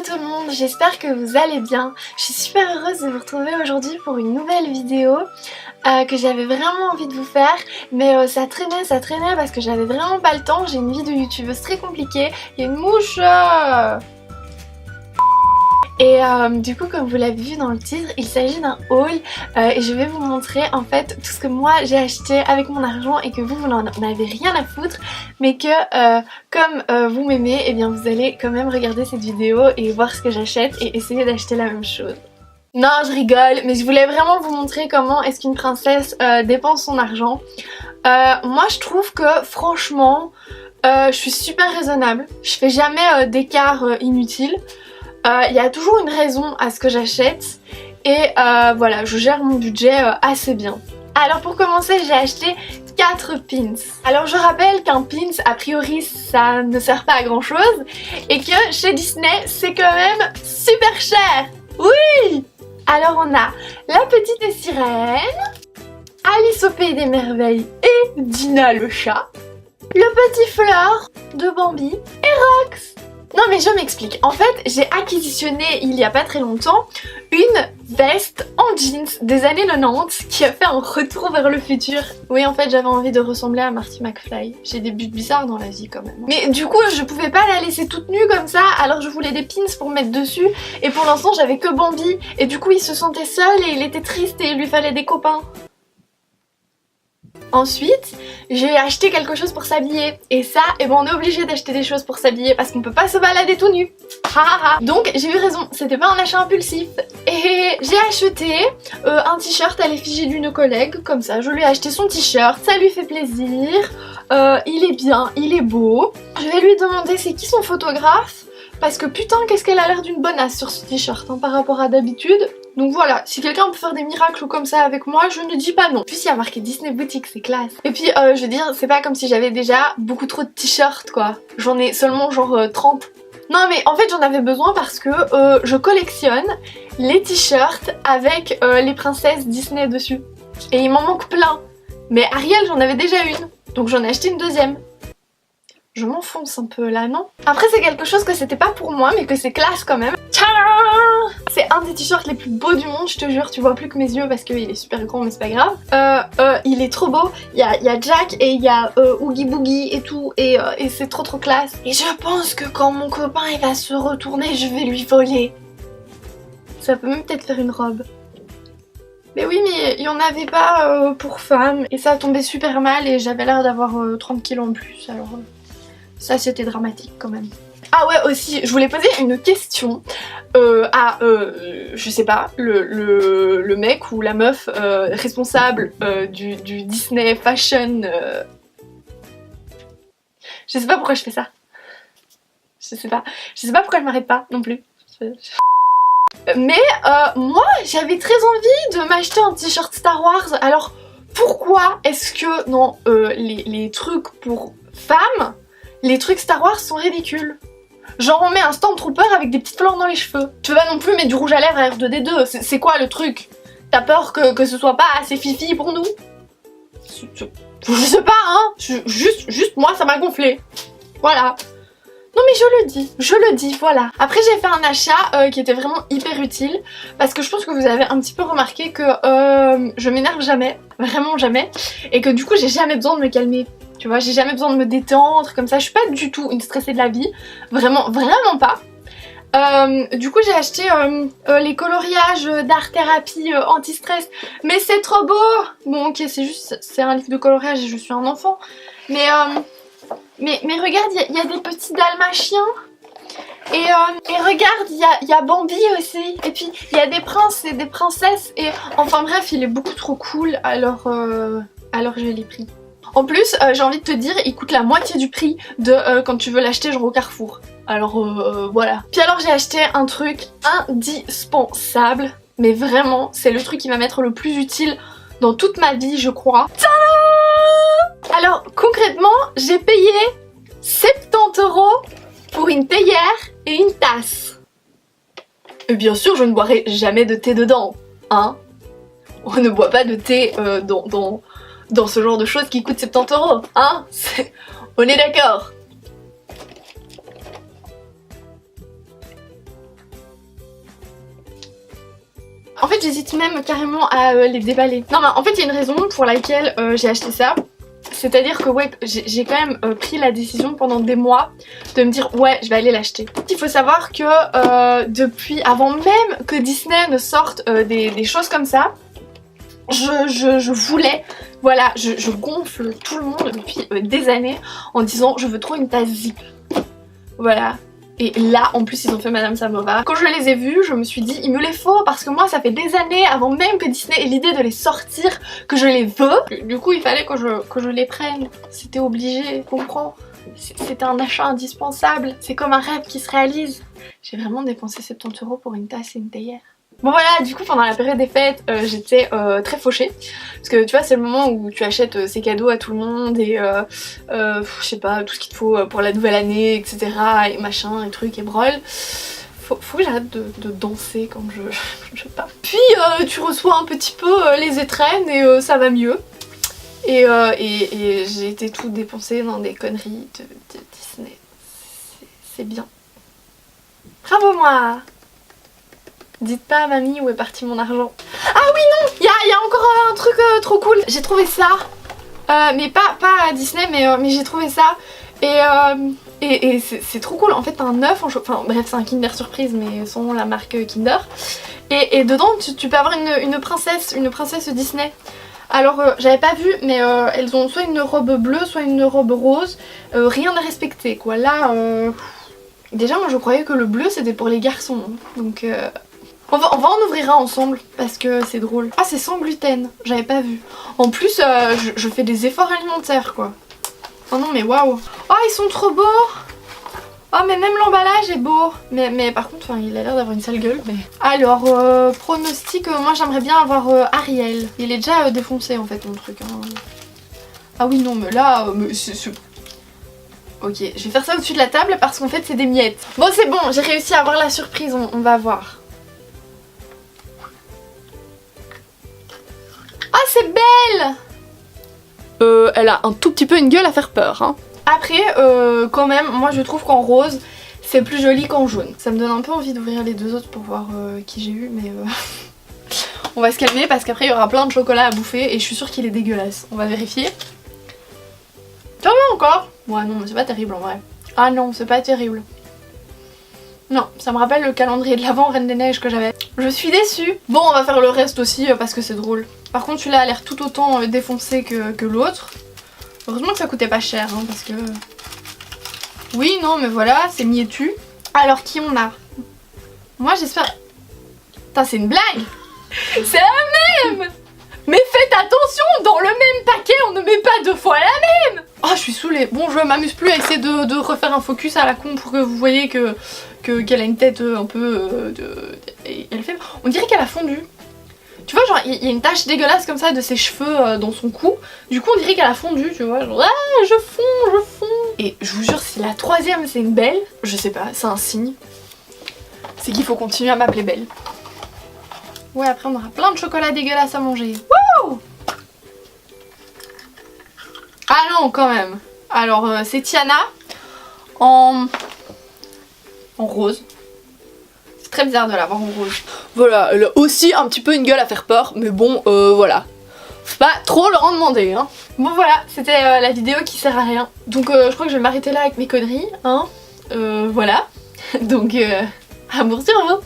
Hello tout le monde, j'espère que vous allez bien. Je suis super heureuse de vous retrouver aujourd'hui pour une nouvelle vidéo que j'avais vraiment envie de vous faire. Mais ça traînait parce que j'avais vraiment pas le temps. J'ai une vie de youtubeuse très compliquée. Il y a une mouche Et du coup, comme vous l'avez vu dans le titre, il s'agit d'un haul et je vais vous montrer en fait tout ce que moi j'ai acheté avec mon argent et que vous n'en avez rien à foutre, mais que comme vous m'aimez, et bien vous allez quand même regarder cette vidéo et voir ce que j'achète et essayer d'acheter la même chose. Non, je rigole, mais je voulais vraiment vous montrer comment est-ce qu'une princesse dépense son argent. Moi je trouve que franchement, je suis super raisonnable, je fais jamais d'écart inutile. Il y a toujours une raison à ce que j'achète et voilà, je gère mon budget assez bien. Alors pour commencer, j'ai acheté 4 pins. Alors je rappelle qu'un pins, a priori, ça ne sert pas à grand chose et que chez Disney, c'est quand même super cher. Oui! Alors on a La Petite Sirène, Alice au Pays des Merveilles et Dina le chat, Le Petit Fleur de Bambi et Rox. Non mais je m'explique, en fait j'ai acquisitionné il y a pas très longtemps une veste en jeans des années 90 qui a fait un retour vers le futur. Oui en fait j'avais envie de ressembler à Marty McFly, j'ai des buts bizarres dans la vie quand même. Mais du coup je pouvais pas la laisser toute nue comme ça, alors je voulais des pins pour mettre dessus et pour l'instant j'avais que Bambi et du coup il se sentait seul et il était triste et il lui fallait des copains. Ensuite, j'ai acheté quelque chose pour s'habiller. Et ça, eh ben on est obligé d'acheter des choses pour s'habiller parce qu'on peut pas se balader tout nu. Donc j'ai eu raison, c'était pas un achat impulsif. Et j'ai acheté un t-shirt à l'effigie d'une collègue, comme ça. Je lui ai acheté son t-shirt, ça lui fait plaisir. Il est bien, il est beau. Je vais lui demander c'est qui son photographe. Parce que putain qu'est-ce qu'elle a l'air d'une bonasse sur ce t-shirt hein, par rapport à d'habitude. Donc voilà, si quelqu'un peut faire des miracles comme ça avec moi, je ne dis pas non. En plus il y a marqué Disney Boutique, c'est classe. Et puis je veux dire, c'est pas comme si j'avais déjà beaucoup trop de t-shirts quoi. J'en ai seulement genre 30. Non mais en fait j'en avais besoin parce que je collectionne les t-shirts avec les princesses Disney dessus. Et il m'en manque plein. Mais Ariel j'en avais déjà une, donc j'en ai acheté une deuxième. Je m'enfonce un peu là, non? Après c'est quelque chose que c'était pas pour moi mais que c'est classe quand même. C'est un des t-shirts les plus beaux du monde, je te jure, tu vois plus que mes yeux parce qu'il est super grand mais c'est pas grave. Il est trop beau, il y a Jack et il y a Oogie Boogie et tout et c'est trop classe. Et je pense que quand mon copain il va se retourner, je vais lui voler. Ça peut même peut-être faire une robe. Mais oui mais il y en avait pas pour femmes et ça tombait super mal et j'avais l'air d'avoir 30 kilos en plus alors... Ça c'était dramatique quand même. Ah ouais aussi, je voulais poser une question à, je sais pas, le mec ou la meuf responsable du Disney Fashion... Je sais pas pourquoi je fais ça. Je sais pas pourquoi elle m'arrête pas non plus. Mais moi j'avais très envie de m'acheter un t-shirt Star Wars. Alors pourquoi est-ce que dans les trucs pour femmes, les trucs Star Wars sont ridicules? Genre on met un Stormtrooper avec des petites fleurs dans les cheveux. Tu peux pas non plus mettre du rouge à lèvres à R2D2. C'est quoi le truc? T'as peur que ce soit pas assez fifi pour nous? Je sais pas hein. Juste moi ça m'a gonflé. Voilà. Non mais je le dis, voilà. Après j'ai fait un achat qui était vraiment hyper utile parce que je pense que vous avez un petit peu remarqué que je m'énerve jamais, vraiment jamais, et que du coup j'ai jamais besoin de me calmer. Tu vois, j'ai jamais besoin de me détendre comme ça, je suis pas du tout une stressée de la vie, vraiment pas. Du coup j'ai acheté les coloriages d'art thérapie anti-stress, mais c'est trop beau. Bon ok c'est un livre de coloriage et je suis un enfant, mais regarde, il y a des petits dalmatiens. Et regarde, il y a Bambi aussi. Et puis il y a des princes et des princesses. Et enfin bref, il est beaucoup trop cool. Alors je l'ai pris. En plus, j'ai envie de te dire, il coûte la moitié du prix de quand tu veux l'acheter genre au Carrefour. Alors voilà. Puis alors j'ai acheté un truc indispensable. Mais vraiment, c'est le truc qui va m'être le plus utile dans toute ma vie, je crois. Tadam! Alors concrètement, j'ai payé 70 € pour une théière et une tasse. Et bien sûr, je ne boirai jamais de thé dedans, hein. On ne boit pas de thé dans ce genre de choses qui coûtent 70 €, hein. On est d'accord. En fait j'hésite même carrément à les déballer. Non mais en fait il y a une raison pour laquelle j'ai acheté ça. C'est-à-dire que ouais, j'ai quand même pris la décision pendant des mois de me dire ouais, je vais aller l'acheter. Il faut savoir que depuis, avant même que Disney ne sorte des choses comme ça, je voulais, voilà, je gonfle tout le monde depuis des années en disant je veux trop une tasse Zip. Voilà. Et là, en plus, ils ont fait Madame Samovar. Quand je les ai vus, je me suis dit, il me les faut parce que moi, ça fait des années, avant même que Disney ait l'idée de les sortir, que je les veux. Du coup, il fallait que je les prenne. C'était obligé, comprends? C'était un achat indispensable. C'est comme un rêve qui se réalise. J'ai vraiment dépensé 70 € pour une tasse et une théière. Bon voilà, du coup pendant la période des fêtes j'étais très fauchée parce que tu vois c'est le moment où tu achètes ces cadeaux à tout le monde et je sais pas, tout ce qu'il te faut pour la nouvelle année, etc. et machin et trucs et brol. Faut que j'arrête de danser quand je parle. Puis tu reçois un petit peu les étrennes et ça va mieux. Et j'ai été tout dépensée dans des conneries de Disney. C'est bien. Bravo moi! Dites pas à mamie où est parti mon argent. Ah oui non, il y a encore un truc trop cool. J'ai trouvé ça, mais pas à Disney, mais j'ai trouvé ça et c'est trop cool. En fait t'as un œuf en enfin bref c'est un Kinder Surprise mais sans la marque Kinder. Et dedans tu peux avoir une princesse Disney. Alors j'avais pas vu mais elles ont soit une robe bleue soit une robe rose. Rien à respecter quoi. Là déjà moi je croyais que le bleu c'était pour les garçons. Donc on va en ouvrir un ensemble parce que c'est drôle. Ah c'est sans gluten, j'avais pas vu. En plus je fais des efforts alimentaires quoi. Oh non mais waouh. Oh ils sont trop beaux. Oh mais même l'emballage est beau. Mais par contre il a l'air d'avoir une sale gueule. Mais... Alors pronostic, moi j'aimerais bien avoir Ariel. Il est déjà défoncé en fait mon truc. Hein. Ah oui non mais là... Ok, je vais faire ça au-dessus de la table parce qu'en fait c'est des miettes. Bon c'est bon, j'ai réussi à avoir la surprise, on va voir. Ah c'est belle. Elle a un tout petit peu une gueule à faire peur hein. Après quand même moi je trouve qu'en rose c'est plus joli qu'en jaune. Ça me donne un peu envie d'ouvrir les deux autres pour voir qui j'ai eu mais on va se calmer parce qu'après il y aura plein de chocolat à bouffer et je suis sûre qu'il est dégueulasse. On va vérifier. Ça va encore. Ouais non mais c'est pas terrible en vrai. Ah non c'est pas terrible. Non, ça me rappelle le calendrier de l'Avent Reine des Neiges que j'avais. Je suis déçue. Bon, on va faire le reste aussi parce que c'est drôle. Par contre, celui-là a l'air tout autant défoncé que l'autre. Heureusement que ça coûtait pas cher, hein, parce que... Oui, non, mais voilà, c'est miétu. Alors, qui on a? Moi, j'espère... Putain, c'est une blague. C'est la même. Mais faites attention, dans le même paquet, on ne met pas deux fois la même. Oh, je suis saoulée. Bon, je m'amuse plus à essayer de refaire un focus à la con pour que vous voyez qu'elle a une tête un peu elle fait... On dirait qu'elle a fondu. Tu vois genre il y a une tache dégueulasse comme ça de ses cheveux dans son cou. Du coup on dirait qu'elle a fondu tu vois. Genre ah je fonds. Et je vous jure si la troisième c'est une belle, je sais pas, c'est un signe. C'est qu'il faut continuer à m'appeler Belle. Ouais après on aura plein de chocolat dégueulasse à manger. Wouh. Ah non quand même. Alors c'est Tiana en rose. C'est très bizarre de l'avoir en rose. Voilà, elle a aussi un petit peu une gueule à faire peur, mais bon, voilà. Faut pas trop leur en demander, hein. Bon voilà, c'était la vidéo qui sert à rien. Donc je crois que je vais m'arrêter là avec mes conneries, hein. Voilà. Donc, amour sur vous.